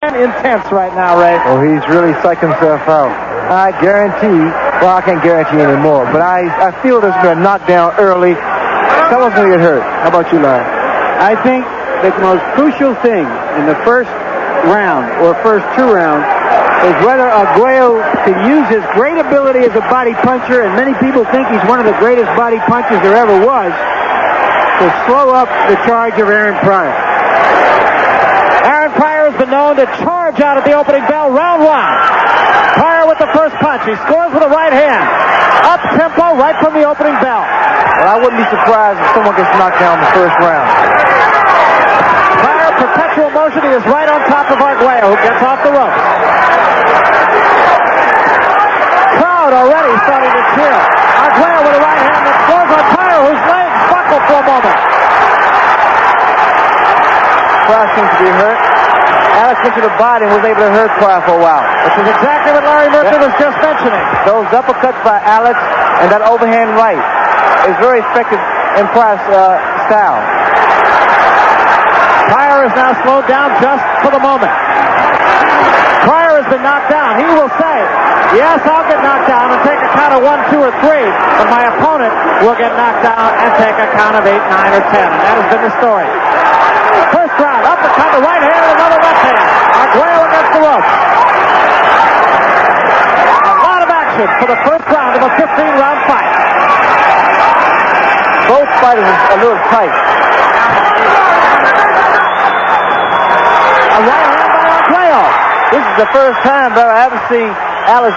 intense right now, Ray. Oh, he's really psyching himself out. I guarantee, well, I can't guarantee anymore, but I feel there's going to be a knockdown early. Someone's going to get hurt. How about you, Larry? I think that the most crucial thing in the first round or first 2 rounds is whether Arguello can use his great ability as a body puncher, and many people think he's one of the greatest body punchers there ever was, to slow up the charge of Aaron Pryor. Aaron Pryor has been known to charge out at the opening bell. Round 1. Pryor with the first punch. He scores with a right hand. Up tempo right from the opening bell. Well, I wouldn't be surprised if someone gets knocked down in the first round. Pryor, perpetual motion. He is right on top of Arguello, who gets off the ropes. Crowd already starting to cheer. Arguello with a right hand that scores on Pryor, whose legs buckle for a moment. Pryor seems to be hurt. Alex went to the body and was able to hurt Pryor for a while. This is exactly what Larry Mercer was just mentioning. Those uppercuts by Alex and that overhand right is very effective in Pryor's style. Pryor is now slowed down just for the moment. Pryor has been knocked down. He will say, yes, I'll get knocked down and take a count of 1, 2, or 3, but my opponent will get knocked down and take a count of 8, 9, or 10. And that has been the story. First round, uppercut, the right hand, and another left hand. Arguello against the ropes. A lot of action for the first round of a 15-round fight. Both fighters are a little tight. A right hand by Arguello. This is the first time that I ever seen Alex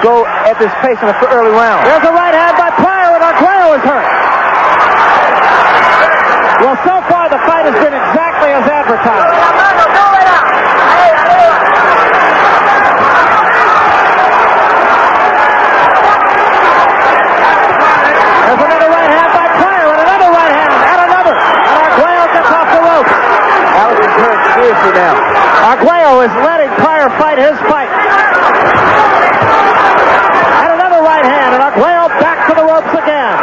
go at this pace in the early round. There's a right hand by Pryor, and Arguello is hurt. Well, so far the fight has been exactly as advertised. There's another right hand by Pryor, and another right hand, and another. And Arguello gets off the ropes. Alex is hurt seriously now. Arguello is letting Pryor fight his fight. And another right hand, and Arguello back to the ropes again.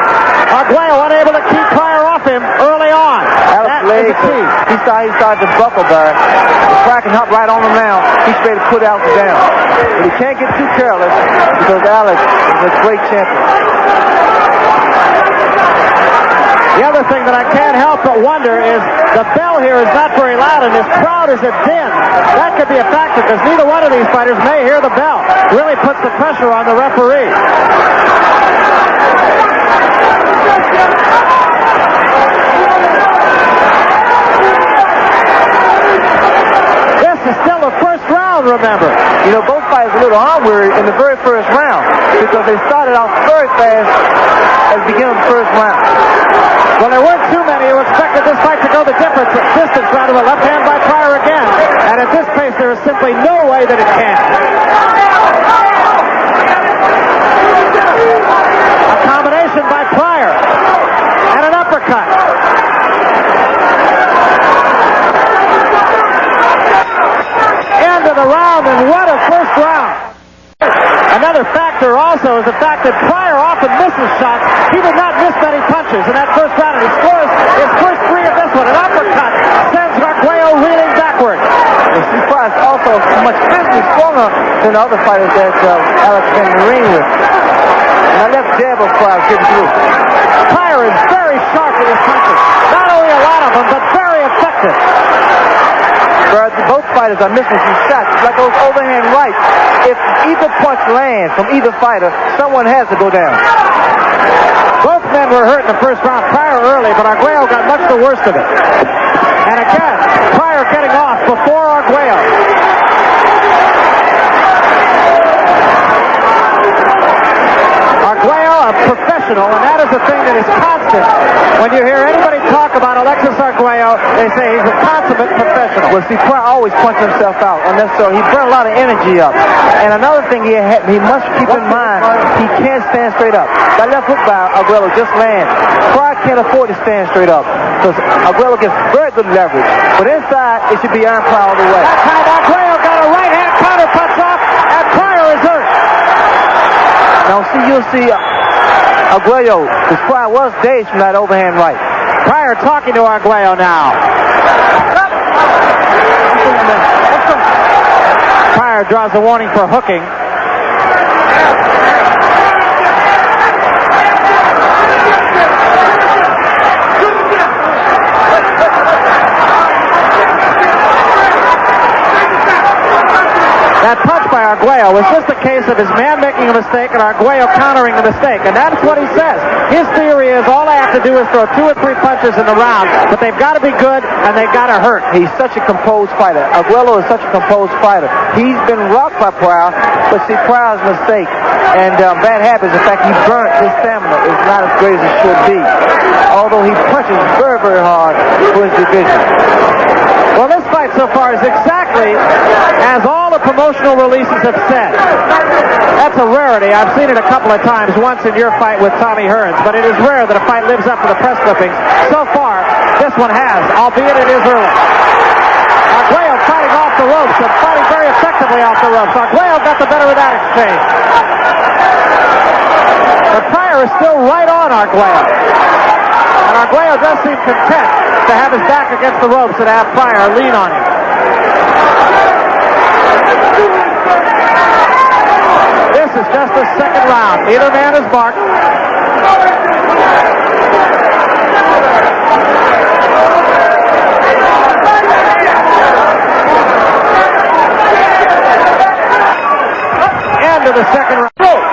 Arguello unable to keep Pryor off him early on. Alex's legs, he started to buckle there. Pryor can hop right on him now. He's ready to put Alex down. But he can't get too careless because Alex is a great champion. The other thing that I can't help but wonder is the bell here is not very loud, and this crowd is at din. That could be a factor because neither one of these fighters may hear the bell. Really puts the pressure on the referee. This is still the first round, remember. You know, both fighters a little arm weary in the very first round because they started off very fast at the beginning of the first round. Well, there weren't too many who expected this fight to go the distance round of a left hand by Pryor again. And at this pace, there is simply no way that it can. A combination by Pryor. And an uppercut. End of the round, and what a first round. Another factor also is the fact that Pryor often misses shots. He did not miss many punches in that first round, and he scores his first 3 of this one. An uppercut sends Arguello reeling backward. Pryor's also much physically stronger than the other fighters that Alex came in the ring with. And that left jab of Pryor getting through. Pryor is very sharp with his punches. Not only a lot of them, but very effective. Both fighters are missing some shots. It's like those overhand rights. If either punch lands from either fighter, someone has to go down. Both men were hurt in the first round. Pryor early, but Arguello got much the worst of it. And again, Pryor getting off before Arguello. Arguello, a professional, and that is the thing that is constant. When you hear anybody talk about Alexis Arguello, they say he's a consummate professional. Well, see, Pryor always punches himself out unnecessarily. He burned a lot of energy up. And another thing he must keep in mind, he can't stand straight up. That left hook by Arguello just landed. Pryor can't afford to stand straight up because Arguello gets very good leverage. But inside, it should be Aaron Pryor all the way. That time, Arguello got a right hand counter punch off, and Pryor is hurt. Now, you'll see Arguello, because Pryor was dazed from that overhand right. Pryor talking to Arguello now. Pryor draws a warning for hooking. That punch by Arguello was just a case of his man making a mistake and Arguello countering the mistake, and that's what he says. His theory is all I have to do is throw 2 or 3 punches in the round, but they've got to be good and they've got to hurt. He's such a composed fighter. Arguello is such a composed fighter. He's been rocked by Pryor, but see, Pryor's mistake and bad habits, in fact, he burnt his stamina, is not as great as it should be. Although he punches very, very hard for his division. Well, this fight so far is exactly as all the promotional releases have said. That's a rarity. I've seen it a couple of times, once in your fight with Tommy Hearns, but it is rare that a fight lives up to the press clippings. So far, this one has, albeit it is early. Arguello fighting off the ropes and fighting very effectively off the ropes. Arguello got the better of that exchange. But Pryor is still right on Arguello. And Arguello does seem content to have his back against the ropes and have Pryor lean on him. This is just the second round. Neither man is marked. End of the second round.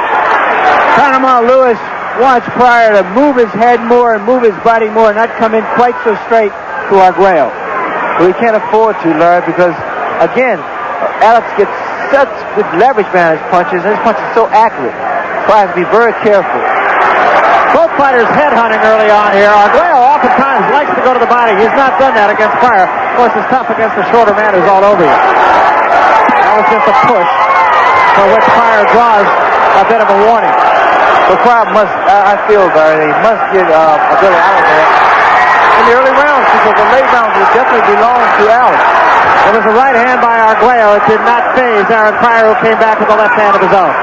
Panama Lewis wants Pryor to move his head more and move his body more, not come in quite so straight to Arguello. Well, he can't afford to, Larry, because, again, Alex gets such good leverage behind his punches, and his punch is so accurate. Pryor has to be very careful. Both fighters headhunting early on here. Arguello oftentimes likes to go to the body. He's not done that against Pryor. Of course, it's tough against the shorter man who's all over you. That was just a push for which Pryor draws a bit of a warning. But Pryor must, I feel, Barry, he must get Arguello out of there in the early rounds, because the late rounds will definitely belong to Alex. It was a right hand by Arguello. It did not faze Aaron Pryor, who came back with a left hand of his own.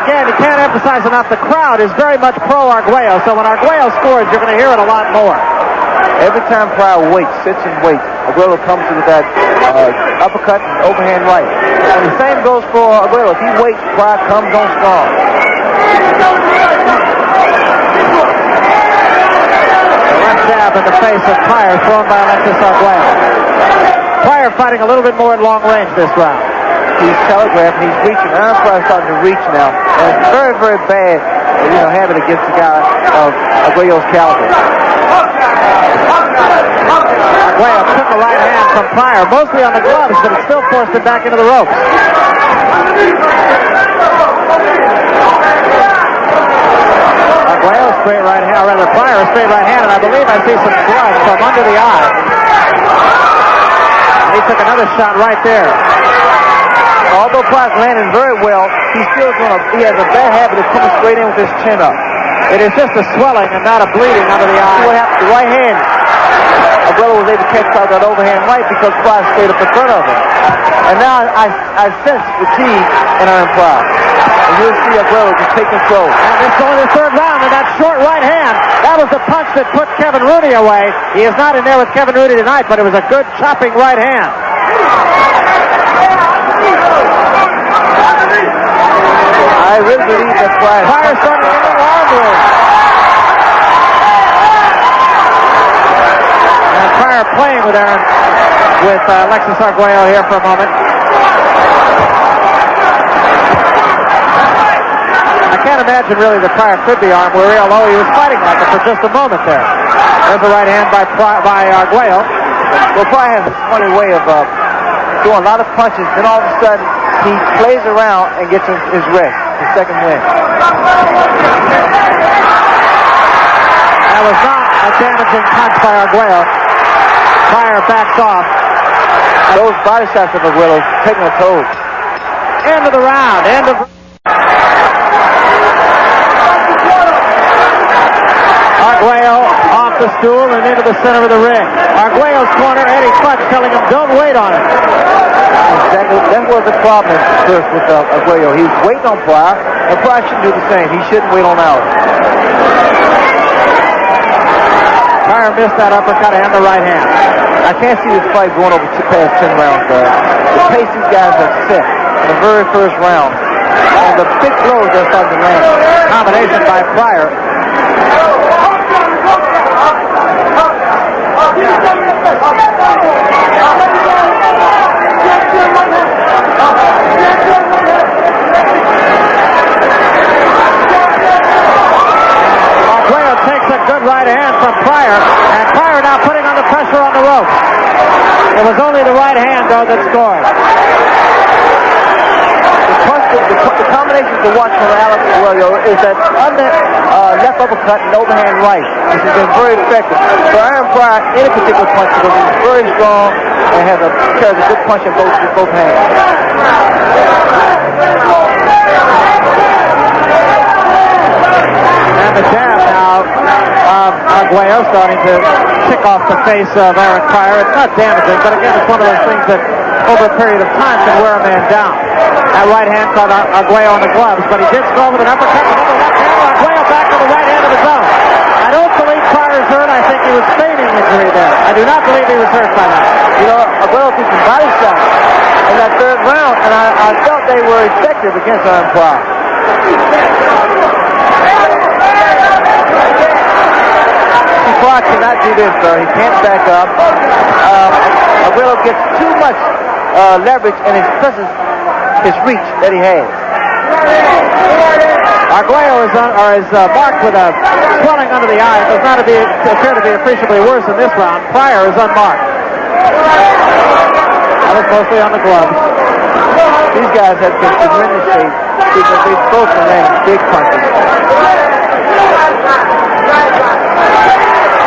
Again, you can't emphasize enough, the crowd is very much pro-Arguello, so when Arguello scores, you're going to hear it a lot more. Every time Pryor waits, sits and waits, Arguello comes with that uppercut and overhand right. And the same goes for Arguello. If he waits, Pryor comes on strong. The left jab in the face of Pryor thrown by Alexis Arguello. Pryor fighting a little bit more at long range this round. He's telegraphed, he's reaching. Aaron Pryor's starting to reach now. And it's very, very bad, having against a guy of Arguello's caliber. Arguello took a right hand from Pryor, mostly on the gloves, but it still forced him back into the ropes. Arguello straight right hand, or rather Pryor a straight right hand, and I believe I see some blood from under the eye. And he took another shot right there. Although Pryor's landing very well, he has a bad habit of coming straight in with his chin up. It is just a swelling and not a bleeding under the eye. See what happened? The right hand. Arguello was able to catch Pryor that overhand right because Pryor stayed up in front of him. And now I sense fatigue in Aaron Pryor. And you'll see Arguello just take control. And this is only the third round, and that short right hand, that was the punch that put Kevin Rooney away. He is not in there with Kevin Rooney tonight, but it was a good chopping right hand. I really believe that Pryor starting to get a little arm room. And Pryor playing with Alexis Arguello here for a moment. I can't imagine really that Pryor could be armed weary, although he was fighting like it for just a moment there. There's a right hand by Arguello. Well, Pryor has a funny way of throwing a lot of punches, then all of a sudden he plays around and gets his rest. His second win. That was not a damaging punch by Arguello. Pryor backs off. Those body shots of Arguello taking a toll. End of the round. Arguello off the stool and into the center of the ring. Arguello's corner, Eddie Clutch telling him, don't wait on it. Exactly. That was the problem first with Arguello. He was waiting on Pryor, and Pryor shouldn't do the same. He shouldn't wait on Alex. Pryor missed that uppercut and the right hand. I can't see this fight going over past 10 rounds, though. The pace these guys have set in the very first round. And the big blows they're starting to land. Combination by Pryor. Arguello takes a good right hand from Pryor, and Pryor now putting on the pressure on the ropes. It was only the right hand, though, that scored. The combination to watch from Arguello is that under left uppercut and overhand right, which has been very effective. So Aaron Pryor, any particular punch, because he's very strong and carries a good punch in both hands. And the jab now of Arguello starting to tick off the face of Aaron Pryor. It's not damaging, but again, it's one of those things that over a period of time can wear a man down. That right hand caught Arguello on the gloves, but he did score with an uppercut with the left hand. Arguello back to the right hand of his own. I don't believe Pryor's hurt. I think he was feigning injury there. I do not believe he was hurt by that. You know, Arguello threw some body shots in that third round, and I felt they were effective against Aaron Pryor. Pryor cannot do this, sir. He can't back up. Arguello gets too much leverage and expresses his reach that he has. Arguello is marked with a swelling under the eye. It does not appear to be appreciably worse in this round. Pryor is unmarked. That was mostly on the glove. These guys have been tremendous shape because they've both been landing big punches.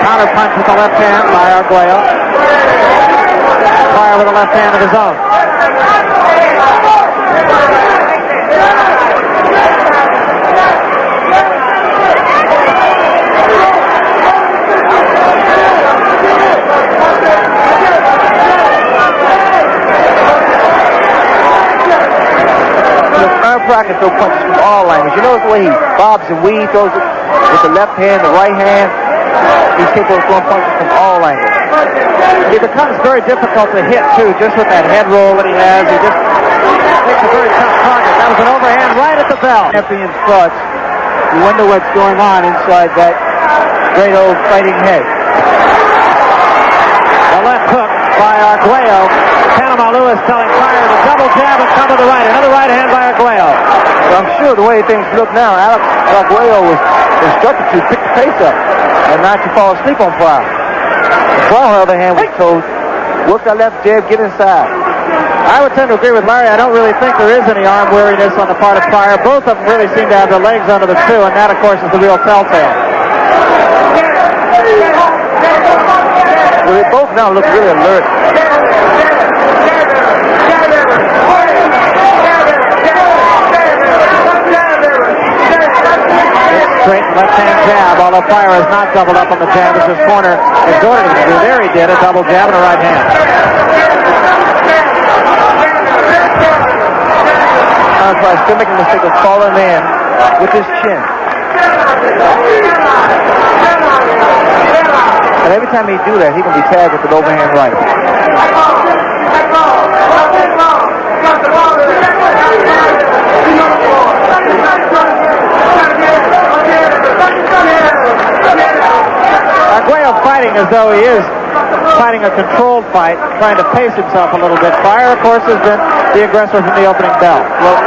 Counter punch with the left hand by Arguello. Pryor with a left hand of his own. Aaron Pryor can throw punches from all angles. You notice the way he bobs and weaves, throws it with the left hand, the right hand. He's capable of throwing punches from all angles. It becomes very difficult to hit, too, just with that head roll that he has. He just makes a very tough target. That was an overhand right at the bell. Champion thoughts. You wonder what's going on inside that great old fighting head. The left hook by Arguello. Panama Lewis telling Pryor to double jab and come to the right. Another right hand by Arguello. So I'm sure the way things look now, Arguello was instructed to pick the pace up and not to fall asleep on Pryor. Pryor, on the other hand, was told, work that left jab, get inside. I would tend to agree with Larry. I don't really think there is any arm weariness on the part of Pryor. Both of them really seem to have their legs under the two, and that, of course, is the real telltale. Well, they both now look really alert. Straight left-hand jab, although Pryor has not doubled up on the jab as his corner exhorted him to do. There he did, a double jab and a right hand. Pryor still making the mistake of falling in with his chin. And every time he do that, he can be tagged with an overhand right. Arguello fighting as though he is fighting a controlled fight, trying to pace himself a little bit. Pryor, of course, has been the aggressor from the opening bell. Well,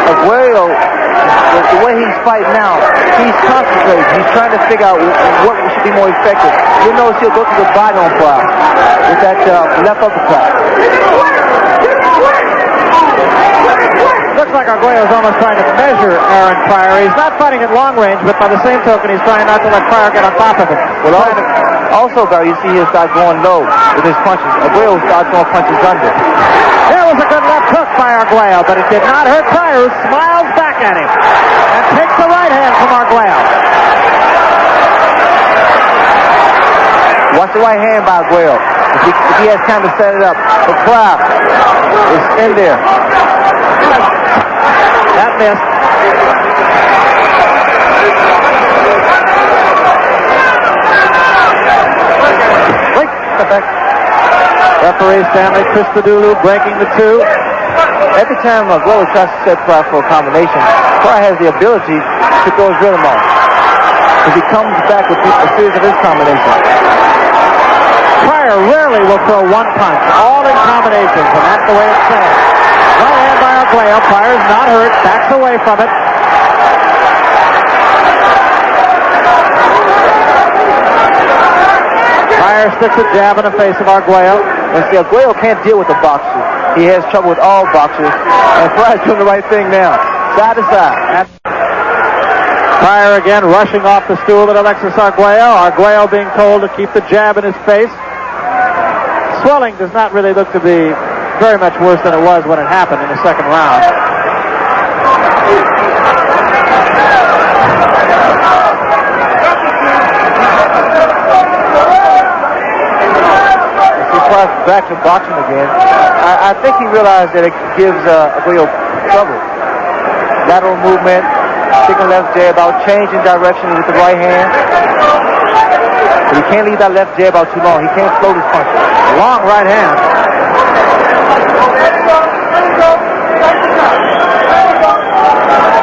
Arguello, the way he's fighting now, he's concentrating. He's trying to figure out what should be more effective. You'll notice he'll go to the body on Pryor with that left uppercut. Looks like Arguello's almost trying to measure Aaron Pryor. He's not fighting at long range, but by the same token, he's trying not to let Pryor get on top of him. Well, also, Barry, you see he'll start going low with his punches. Arguello starts throwing punches under. There was a good left hook by Arguello, but it did not hurt Pryor, who smiles back at him and takes the right hand from Arguello. Watch the right hand by Arguello. If he has time to set it up. But Pryor is in there. That missed. Wait, step back. Referee Stanley Christodoulou breaking the 2. Every time Arguello tries to set Pryor for a combination, Pryor has the ability to throw his rhythm off. If he comes back with a series of his combinations. Pryor rarely will throw one punch, all in combinations, and that's the way it's said. Right hand by Arguello. Pryor's not hurt, backs away from it. Pryor sticks a jab in the face of Arguello. And see, Arguello can't deal with the boxer. He has trouble with all boxers. And Pryor's doing the right thing now. Side to side. Pryor again rushing off the stool at Alexis Arguello. Arguello being told to keep the jab in his face. Swelling does not really look to be very much worse than it was when it happened in the second round. Pryor's back to boxing again. I think he realized that it gives Arguello trouble. Lateral movement, sticking left jab out, changing direction with the right hand. But he can't leave that left jab out too long. He can't float his punch. Long right hand.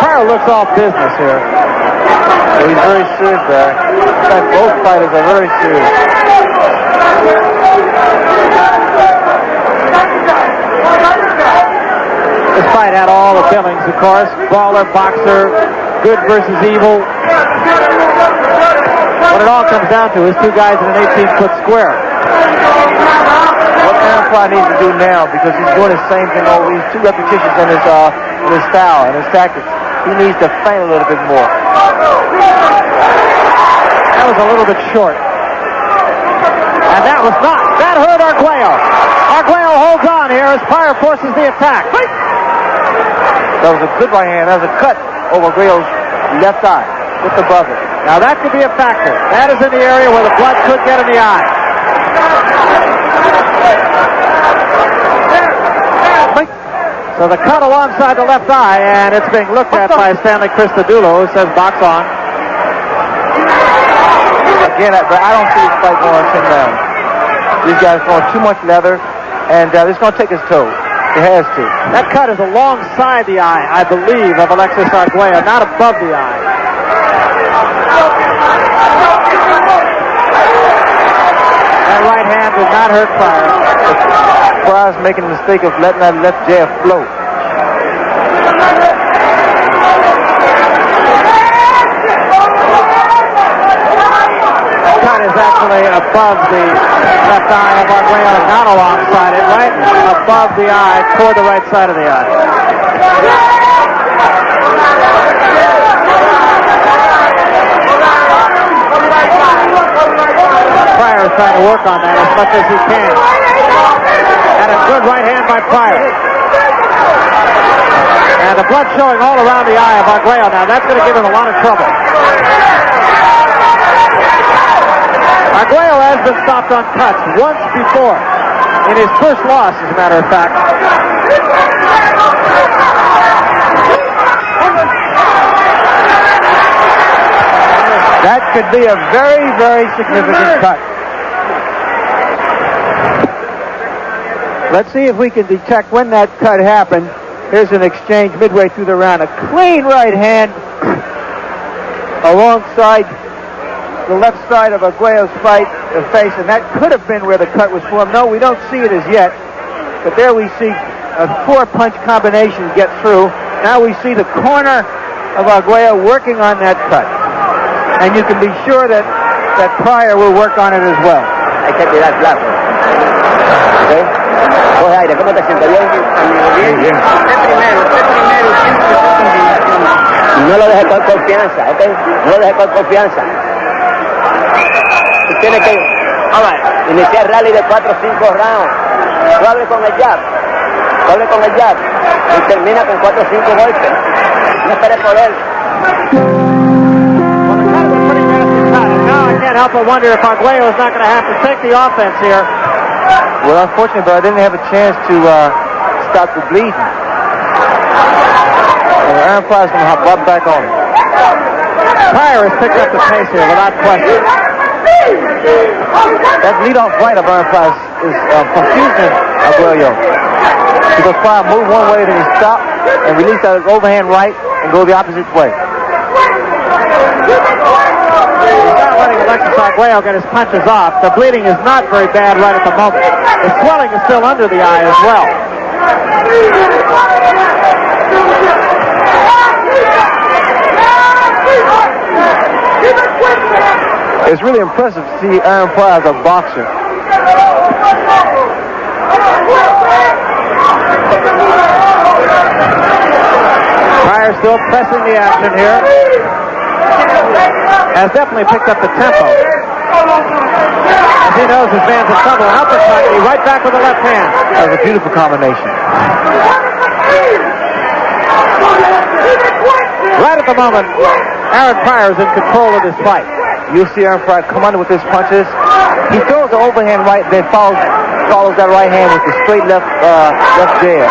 Pryor looks off business here. So he's very serious there. In fact, both fighters are very serious. This fight had all the billings, of course. Brawler, boxer, good versus evil. What it all comes down to is two guys in an 18-foot square. What Aaron Pryor needs to do now, because he's doing the same thing over, he's too repetitious in his style and his tactics. He needs to feint a little bit more. That was a little bit short. And that was not. That hurt Arguello. Arguello holds on here as Pryor forces the attack. That was a good right hand. That was a cut over Arguello's left eye, just above it. Now that could be a factor. That is in the area where the blood could get in the eye. So the cut alongside the left eye, and it's being looked at by Stanley Christodoulou, who says box on. Again, but I don't see this fight going 10 rounds. These guys are throwing too much leather, and it's going to take his toe. It has to. That cut is alongside the eye, I believe, of Alexis Arguello, not above the eye. That right hand did not hurt Pryor. Pryor's making the mistake of letting that left jab float. Cut is actually above the left eye of Arguello, not alongside it, right above the eye, toward the right side of the eye. Pryor is trying to work on that as much as he can. And a good right hand by Pryor. And the blood showing all around the eye of Arguello now. That's going to give him a lot of trouble. Arguello has been stopped on cuts once before, in his first loss, as a matter of fact. That could be a very, very significant cut. Let's see if we can detect when that cut happened. Here's an exchange midway through the round. A clean right hand alongside the left side of Arguello's face, and that could have been where the cut was formed. No, we don't see it as yet, but there we see a four-punch combination get through. Now we see the corner of Arguello working on that cut, and you can be sure that Pryor will work on it as well. Hay que tirar plato. ¿Ok? Coge aire, ¿cómo te sientes? ¿Bien? Bien. Usted primero, siempre con combinación. No lo deje con confianza, ¿ok? No lo deje con confianza. Tú tienes que iniciar rally de 4 o 5 rounds. Suave con el jab. Y termina con 4 o 5 golpes. No esperes por él. Well, the cut was pretty nasty cut, and now I can't help but wonder if Arguello is not going to have to take the offense here. Well, unfortunately, but I didn't have a chance to stop the bleeding. Aaron Pryor's going to hop right back on him. Pryor has picked up the pace here without question. That lead-off right of Aaron Pryor's confusing Arguello. Because Pryor moved one way, then he stopped and released that overhand right and go the opposite way. He's not letting Alexis Arguello get his punches off. The bleeding is not very bad right at the moment. The swelling is still under the eye as well. It's really impressive to see Aaron Pryor as a boxer. Pryor still pressing the action here. Has definitely picked up the tempo. As he knows his man's in trouble. Uppercut, he right back with the left hand. That was a beautiful combination. Right at the moment, Aaron Pryor is in control of this fight. You'll see Aaron Pryor come under with his punches. He throws the overhand right, then follows that right hand with the straight left jab.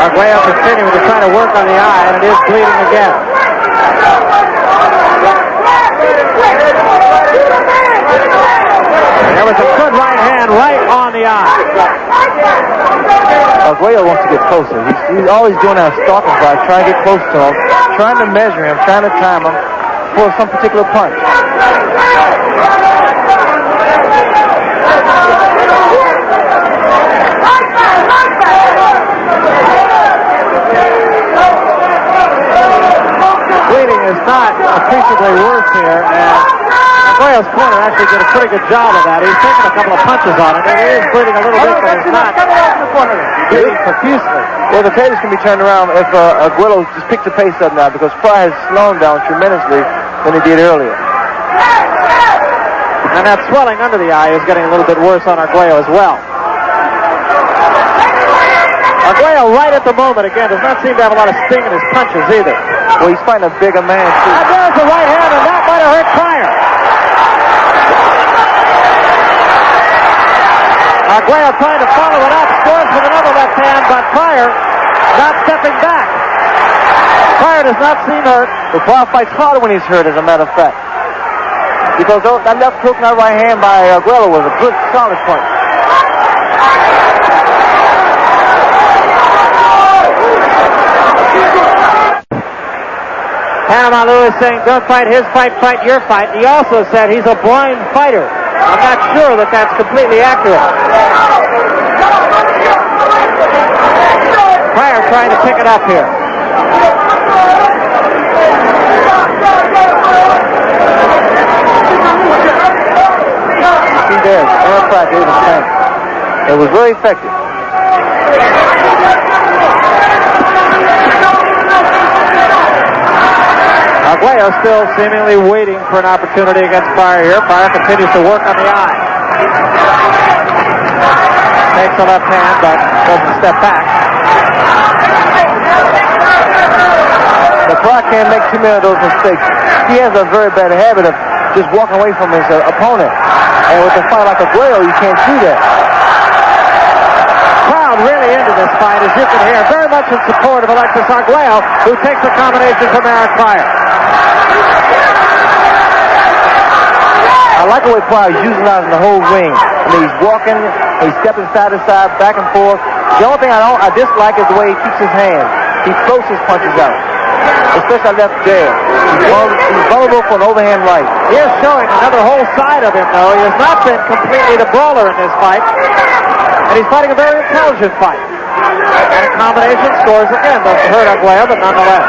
Arguello continuing to try to work on the eye, and it is bleeding again. There was a good right hand right on the eye. Arguello wants to get closer. He's always doing that stalking fight, trying to get close to him, trying to measure him, trying to time him for some particular punch. Bleeding is not appreciably worse here, and Arguello's corner actually did a pretty good job of that. He's taken a couple of punches on it, and he is bleeding a little bit, but it's not bleeding profusely. Well, the tables can be turned around if Arguello just picks the pace up now, because Pryor has slowed down tremendously than he did earlier. And that swelling under the eye is getting a little bit worse on Arguello as well. Arguello right at the moment, again, does not seem to have a lot of sting in his punches either. Well, he's fighting a bigger man, too. And there's the right hand, and that might have hurt Pryor. Arguello trying to follow it up, scores with another left hand, but Pryor not stepping back. Pryor does not seem hurt. But Pryor fights harder when he's hurt, as a matter of fact. Because that left hook and that right hand by Arguello was a good, solid punch. Panama Lewis saying, don't fight his fight, fight your fight. He also said he's a blind fighter. I'm not sure that that's completely accurate. Pryor trying to pick it up here. He did. Aaron Pryor gave his chance. It was very effective. Arguello still seemingly waiting for an opportunity against Pryor here. Pryor continues to work on the eye. Takes the left hand, but doesn't step back. But Pryor can't make too many of those mistakes. He has a very bad habit of just walking away from his opponent. And with a fight like Arguello, you can't do that. Crowd really into this fight, as you can hear. Very much in support of Alexis Arguello, who takes the combination from Aaron Pryor. I like the way Pryor is utilizing the whole ring. I mean, he's walking, he's stepping side to side, back and forth. The only thing I dislike is the way he keeps his hands. He floats his punches out, especially left jab. He's vulnerable for an overhand right. He is showing another whole side of him, though. He has not been completely the brawler in this fight. And he's fighting a very intelligent fight. And a combination scores again. Doesn't hurt Arguello, but nonetheless.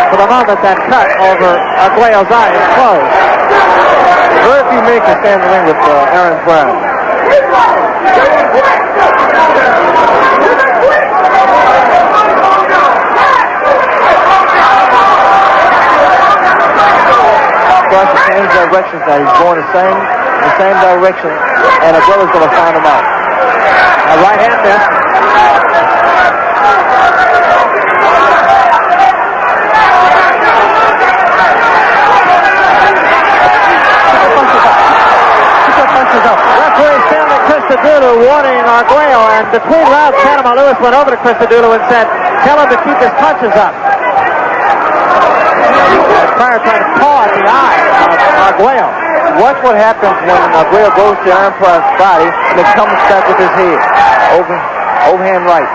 For the moment, that cut over Arguello's eye is closed. Very few men can stand in the ring with Aaron Pryor. Pryor should change directions now. He's going the same direction, and Arguello's going to find him out. A right hand miss. Referee Stanley Christodoulou warning Arguello, and between rounds, Panama Lewis went over to Christodoulou and said, tell him to keep his punches up. Pryor trying to paw at the eye of Arguello. Watch what happens when Arguello goes to Aaron Pryor's body and then comes back with his head. Overhand right.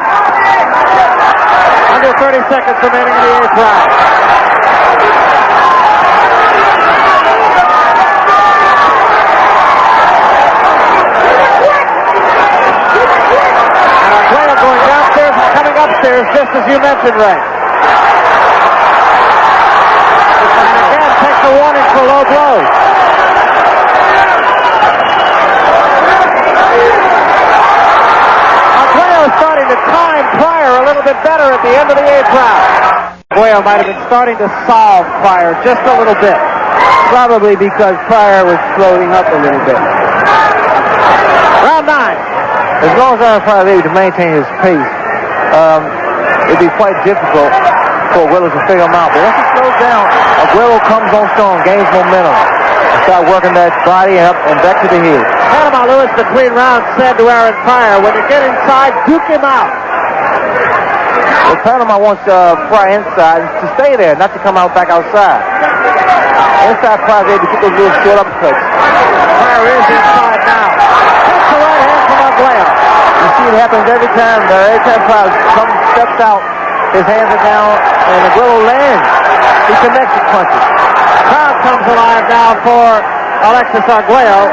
Under 30 seconds remaining in the 8th round. And Arguello going downstairs and coming upstairs, just as you mentioned, Ray. And again, takes a warning for low blows. Arguello is starting to time Pryor a little bit better at the end of the 8th round. Arguello might have been starting to solve Pryor just a little bit. Probably because Pryor was floating up a little bit. Round 9. As long as Aaron Pryor is able to maintain his pace, it'd be quite difficult for Arguello to figure him out. But once he slows down, Arguello comes on strong, gains momentum, start working that body up and back to the head. Panama Lewis between rounds said to Aaron Pryor, when you get inside, duke him out. Well, Panama wants Pryor inside to stay there, not to come out back outside. Inside Pryor is able to get those little short uppercuts. Pryor is inside now. Takes the right hand from Arguello. You see it happens every time. Every time Pryor steps out, his hands are down, and Arguello lands. He connects his punches. Crowd comes alive now for Alexis Arguello.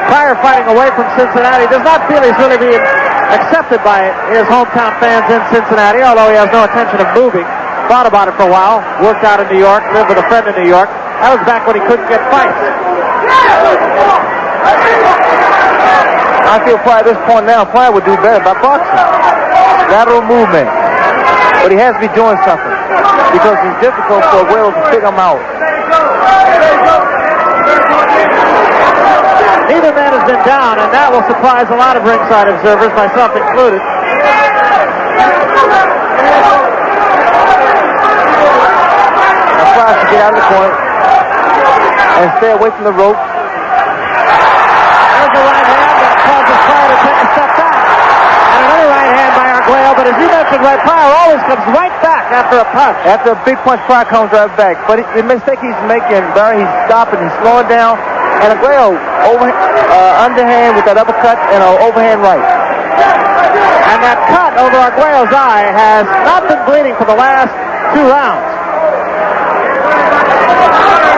Pryor fighting away from Cincinnati. Does not feel he's really being accepted by his hometown fans in Cincinnati, although he has no intention of moving. Thought about it for a while. Worked out in New York. Lived with a friend in New York. That was back when he couldn't get fights. I feel Pryor at this point now, Pryor would do better by boxing. Lateral movement. But he has to be doing something because it's difficult for Arguello to figure him out. Neither man has been down, and that will surprise a lot of ringside observers, myself included. Now Pryor should get out of the corner and stay away from the rope. There's a right hand that causes Pryor to take a step back. And another right hand by Arguello, but as you mentioned, right, Pryor always comes right back after a punch. After a big punch, Pryor comes right back. But the mistake he's making, Barry, he's stopping, he's slowing down. And Arguello underhand with that uppercut and an overhand right. And that cut over Arguello's eye has not been bleeding for the last 2 rounds.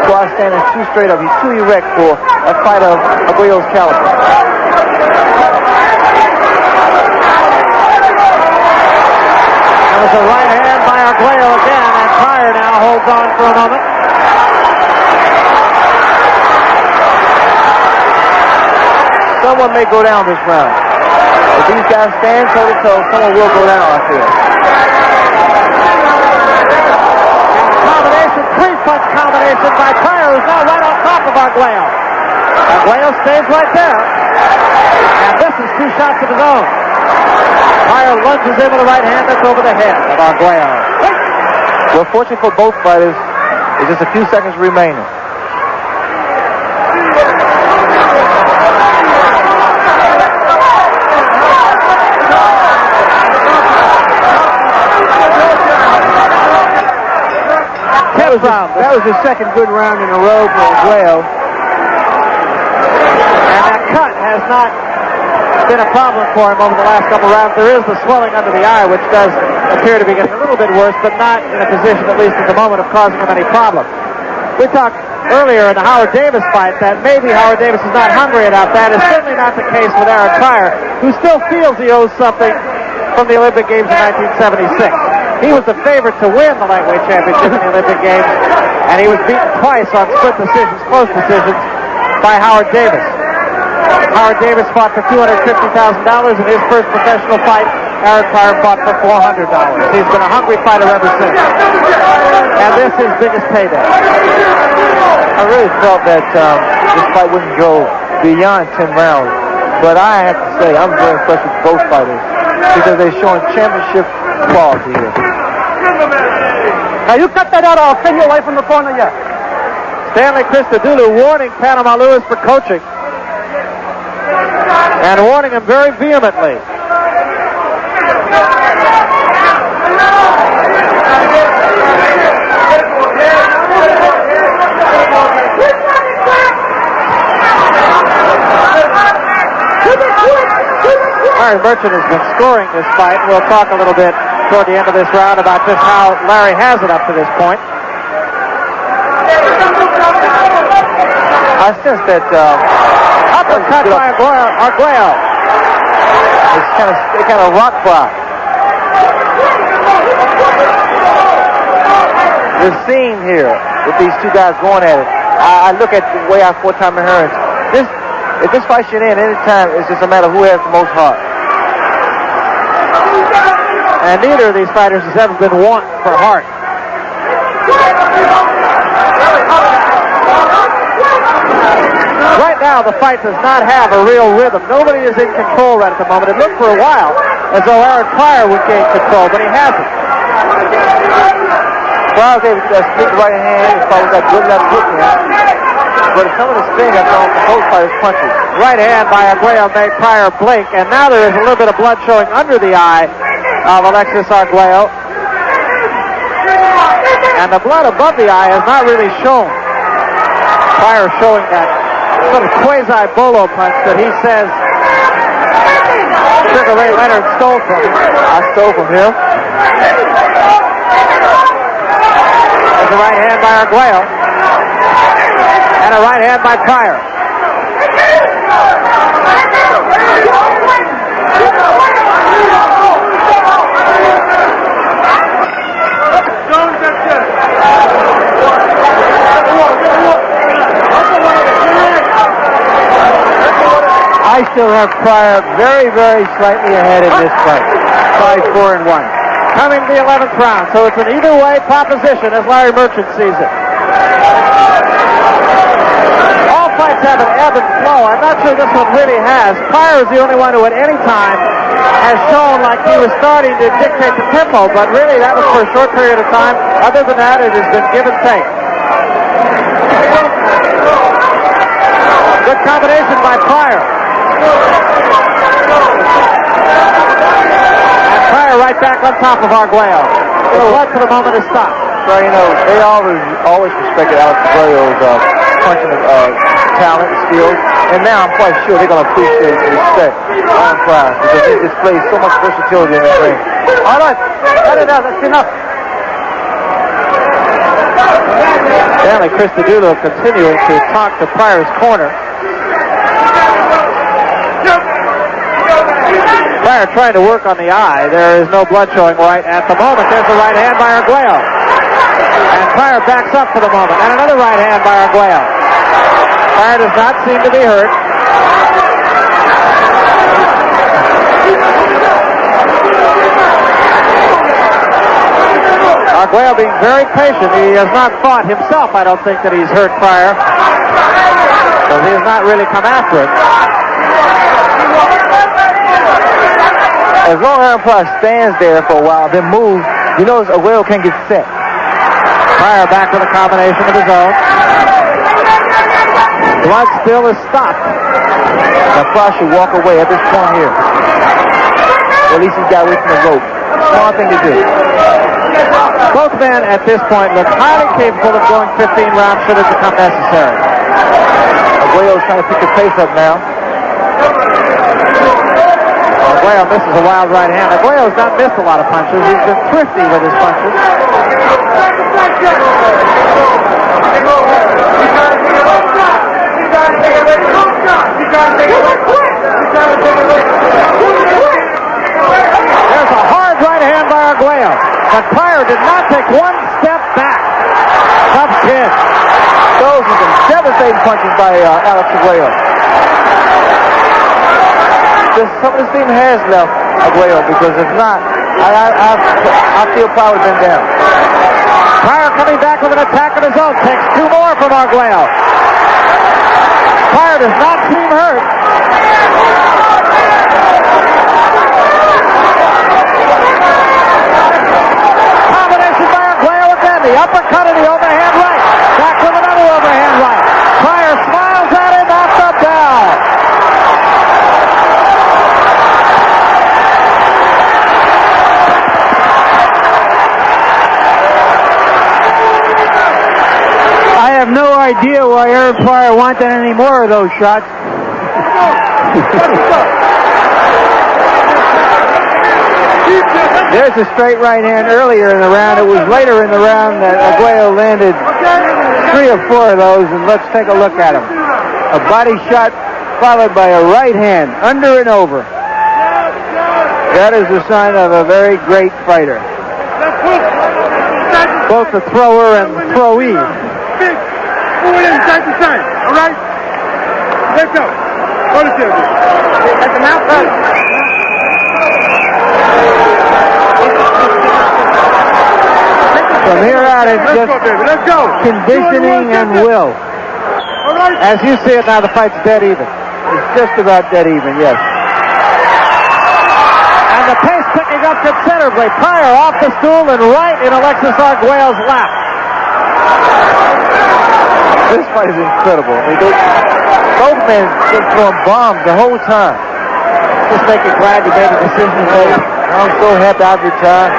Pryor standing too straight up. He's too erect for a fight of Arguello's caliber. That was a right hand by Arguello again, and Pryor now holds on for a moment. Someone may go down this round. If these guys stand toe-to-toe, someone will go down, I feel. Combination, 3-punch combination by Pryor, who's now right on top of Arguello. Arguello stays right there. And this is 2 shots of his own. Pryor lunges in with a right hand that's over the head of Arguello. Well, fortunately for both fighters, there's just a few seconds remaining. That was the second good round in a row for Arguello. And that cut has not been a problem for him over the last couple rounds. There is the swelling under the eye, which does appear to be getting a little bit worse, but not in a position, at least at the moment, of causing him any problem. We talked earlier in the Howard Davis fight that maybe Howard Davis is not hungry enough. That is certainly not the case with Aaron Pryor, who still feels he owes something from the Olympic Games in 1976. He was the favorite to win the lightweight championship in the Olympic Games, and he was beaten twice on split decisions, close decisions, by Howard Davis. Howard Davis fought for $250,000 in his first professional fight. Aaron Pryor fought for $400. He's been a hungry fighter ever since. And this is his biggest payday. I really felt that this fight wouldn't go beyond 10 rounds, but I have to say I'm very impressed with both fighters because they're showing championship quality here. Now you cut that out, I'll send you away from the corner yet. Stanley Christodoulou warning Panama Lewis for coaching. And warning him very vehemently. Larry Merchant has been scoring this fight. We'll talk a little bit toward the end of this round about just how Larry has it up to this point. I sense that uppercut by Arguello. It's kind of rock Pryor. The scene here with these two guys going at it. I look at the way I fought Tommy Hearns. If this fight should end any time, it's just a matter of who has the most heart. And neither of these fighters has ever been one for heart. Right now, the fight does not have a real rhythm. Nobody is in control right at the moment. It looked for a while as though Aaron Pryor would gain control, but he hasn't. Pryor was able to split the right hand and follow that good left hook in. But some of the spin that's on both fighters' punches. Right hand by Arguello made Pryor blink, and now there is a little bit of blood showing under the eye of Alexis Arguello. And the blood above the eye has not really shown. Pryor showing that sort of quasi-bolo punch that he says Sugar Ray Leonard stole from him. I stole from him. There's a right hand by Arguello. And a right hand by Pryor. I still have Pryor very, very slightly ahead in this fight. 5-4-1. Coming to the 11th round, so it's an either-way proposition as Larry Merchant sees it. All fights have an ebb and flow. I'm not sure this one really has. Pryor is the only one who at any time has shown like he was starting to dictate the tempo, but really that was for a short period of time. Other than that, it has been give and take. Good combination by Pryor. And Pryor right back on top of Arguello. The blood for the moment is stopped. So, you know, they always respected Alex Arguello's punching talent and skills. And now I'm quite sure they're going to appreciate and respect Aaron Pryor because he displays so much versatility in the ring. All right, that's enough. Apparently, Chris Didulo continuing to talk to Pryor's corner. Pryor trying to work on the eye. There is no blood showing right at the moment. There's a right hand by Arguello. And Pryor backs up for the moment. And another right hand by Arguello. Pryor does not seem to be hurt. Arguello being very patient. He has not fought himself. I don't think that he's hurt Pryor. So he has not really come after it. As long as Aaron Pryor stands there for a while, then moves, you notice Arguello can't get set. Pryor back with a combination of his own. Blood still is stopped. Now Pryor should walk away at this point here. Or at least he got away from the rope. Smart thing to do. Both men at this point look highly capable of going 15 rounds should it become necessary. Arguello's trying to pick the pace up now. Arguello misses a wild right hand. Arguello has not missed a lot of punches. He's been thrifty with his punches. There's a hard right hand by Arguello. But Pryor did not take one step back. Tough kid. Those are some devastating punches by Alex Arguello. Some of the steam has left Arguello because if not, I feel Pryor would have been down. Pryor coming back with an attack of his own. Takes two more from Arguello. Pryor does not seem hurt. Combination by Arguello again. The uppercut and the overhand right. Back with another overhand right. Pryor smiles at him off the bell. I have no idea why Aaron Pryor wanted any more of those shots. There's a straight right hand earlier in the round. It was later in the round that Arguello landed 3 or 4 of those, and let's take a look at him. A body shot followed by a right hand, under and over. That is a sign of a very great fighter. Both the thrower and the throwee. Move it in side to side, all right? Let's go. Go to the Let them out first. From here out, it's just Let's go. conditioning and will. All right. As you see it now, the fight's dead even. It's just about dead even, yes. And the pace picking up considerably. Pryor off the stool and right in Alexis Arguello's lap. This fight is incredible. Both men been throwing bombs the whole time. Just make you glad you made a decision today. I'm so happy I've retired.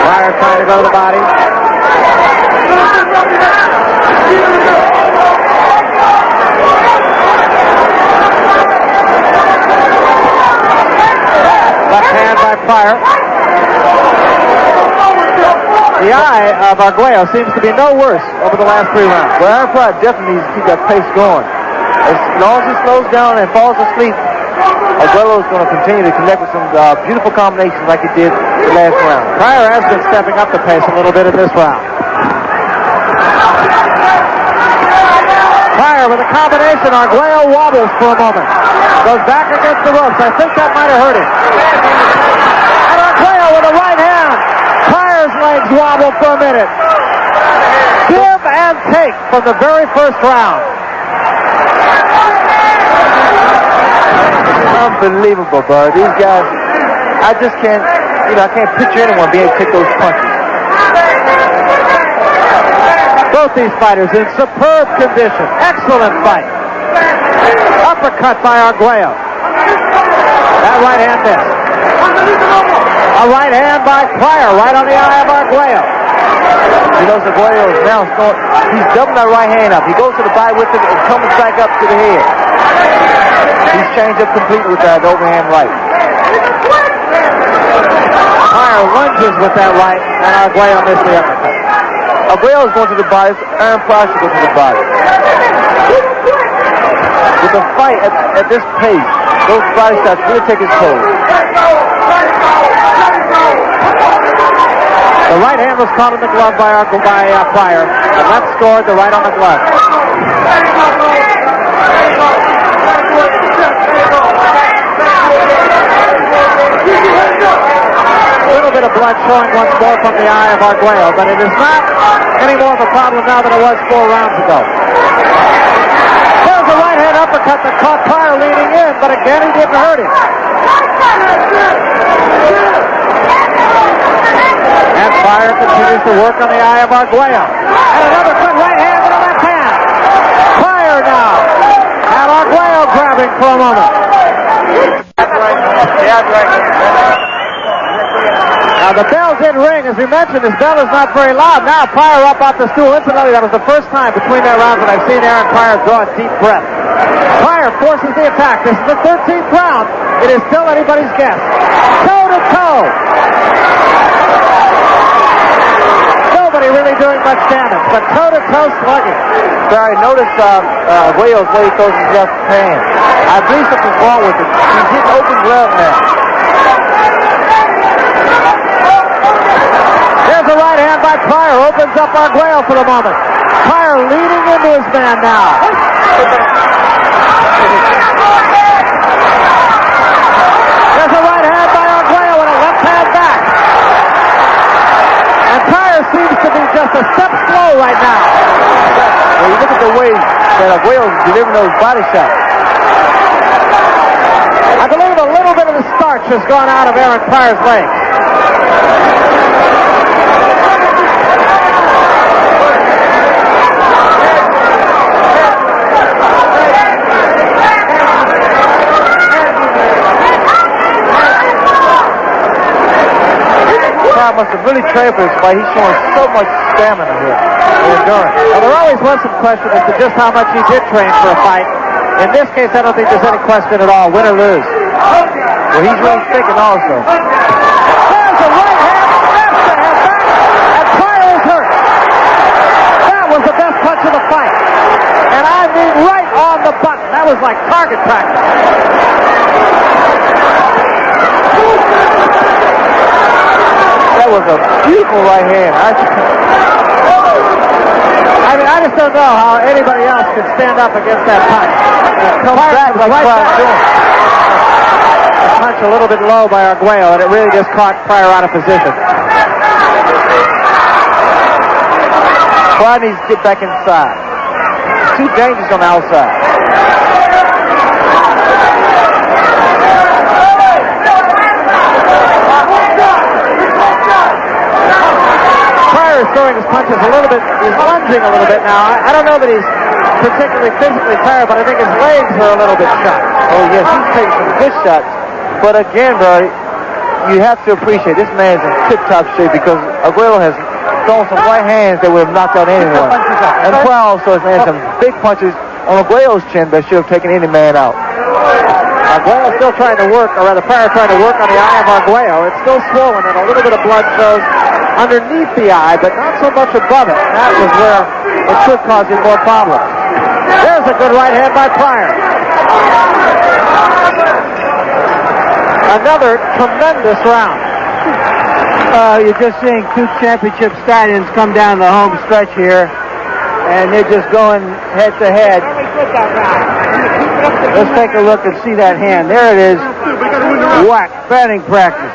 Pryor trying to go to the body. Left hand by Pryor. The eye of Arguello seems to be no worse over the last 3 rounds. Well, Aaron Pryor definitely needs to keep that pace going. As long as he slows down and falls asleep, Arguello is going to continue to connect with some beautiful combinations like he did the last round. Pryor has been stepping up the pace a little bit in this round. Pryor with a combination. Arguello wobbles for a moment. Goes back against the ropes. I think that might have hurt him. And Arguello with a right hand. Pryor's legs wobble for a minute. Give and take from the very first round. Unbelievable, bud. These guys, I just can't, I can't picture anyone being able to take those punches. Both these fighters in superb condition. Excellent fight. Uppercut by Arguello. That right hand missed. A right hand by Pryor, right on the eye of Arguello. You know, Arguello is now he's doubling that right hand up. He goes to the body with it and comes back up to the head. He's changed up completely with that overhand right. Pryor lunges with that right, and Arguello missed the uppercut. Arguello is going to the body. Aaron Pryor should go to the body. With the fight at this pace, those body shots really take its toll. The right hand was caught in the glove by Pryor. The left scored, the right on the glove. A little bit of blood showing once more from the eye of Arguello, but it is not any more of a problem now than it was 4 rounds ago. There's a right hand uppercut that caught Pryor leaning in, but again he didn't hurt him. And Pryor continues to work on the eye of Arguello. And another good right hand with a left hand. Pryor now. And Arguello grabbing for a moment. Now the bell did ring. As we mentioned, this bell is not very loud. Now Pryor up off the stool. Incidentally, that was the first time between their rounds that I've seen Aaron Pryor draw a deep breath. Pryor forces the attack. This is the 13th round. It is still anybody's guess. Toe to toe. Nobody really doing much damage, but toe-to-toe slugging. Sorry, notice Arguello's way he throws his left hand. I believe something's wrong with it. He's hitting open glove now. There's a right hand by Pryor. Opens up Arguello for the moment. Pryor leading into his man now. There's a right hand by Arguello and a left hand back. And Pryor seems to be just a step slow right now. Well, you look at the way that Arguello's delivering those body shots. I believe a little bit of the starch has gone out of Aaron Pryor's legs. Pryor must have really trained for this fight. He's showing so much stamina here and endurance. Well, there always was some question as to just how much he did train for a fight. In this case, I don't think there's any question at all, win or lose. Well, he's really thinking also. There's a right hand, snaps the head back, and Pryor is hurt. That was the best punch of the fight. And I mean right on the button. That was like target practice. That was a beautiful right hand. I mean, I just don't know how anybody else could stand up against that punch. Comes back like Pryor's doing. A punch a little bit low by Arguello, and it really just caught Pryor out of position. Pryor needs to get back inside. It's too dangerous on the outside. Pryor is throwing his punches a little bit, he's lunging a little bit now. I don't know that he's particularly physically tired, but I think his legs are a little bit shot. Oh, yes, he's taking some good shots. But again, bro, you have to appreciate this man's in tip-top shape because Arguello has thrown some right hands that would have knocked out anyone. And Pryor also has landed some big punches on Arguello's chin that should have taken any man out. Arguello still trying to work, or rather Pryor trying to work on the eye of Arguello. It's still swollen, and a little bit of blood shows underneath the eye, but not so much above it. And that was where it should cause him more problems. There's a good right hand by Pryor. Another tremendous round. You're just seeing two championship stallions come down the home stretch here, and they're just going head to head. Let's take a look and see that hand. There it is. Whack, batting practice.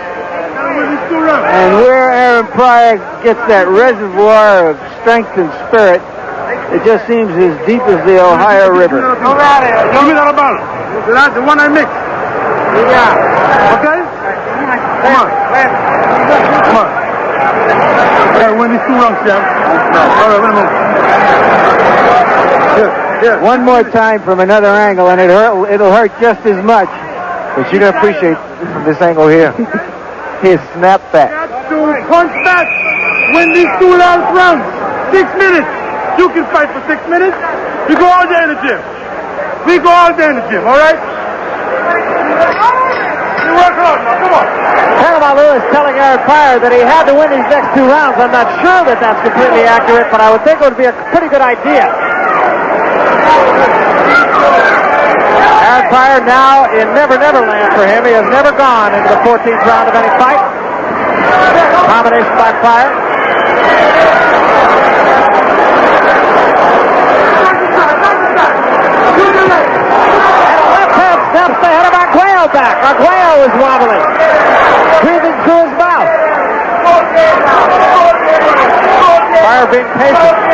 And where Aaron Pryor gets that reservoir of strength and spirit, it just seems as deep as the Ohio River. Give me that ball. That's the one I mixed. Yeah. Okay? Come on. Come on. Yeah, win these 2 rounds, Sam. All right, wait a minute. Here. One more time from another angle, and it'll hurt just as much. But you can appreciate from this angle here, his snap back. Got to punch back. Win these 2 last rounds. 6 minutes. You can fight for 6 minutes. We go all day in the gym. We go all day in the gym, all right? You work hard now, come on. Panama Lewis telling Aaron Pryor that he had to win these next 2 rounds. I'm not sure that that's completely accurate, but I would think it would be a pretty good idea. Aaron Pryor now in Never Never Land for him. He has never gone into the 14th round of any fight. Combination by Pryor. Snaps the head of Arguello back. Arguello is wobbling, breathing through his mouth. Pryor being patient.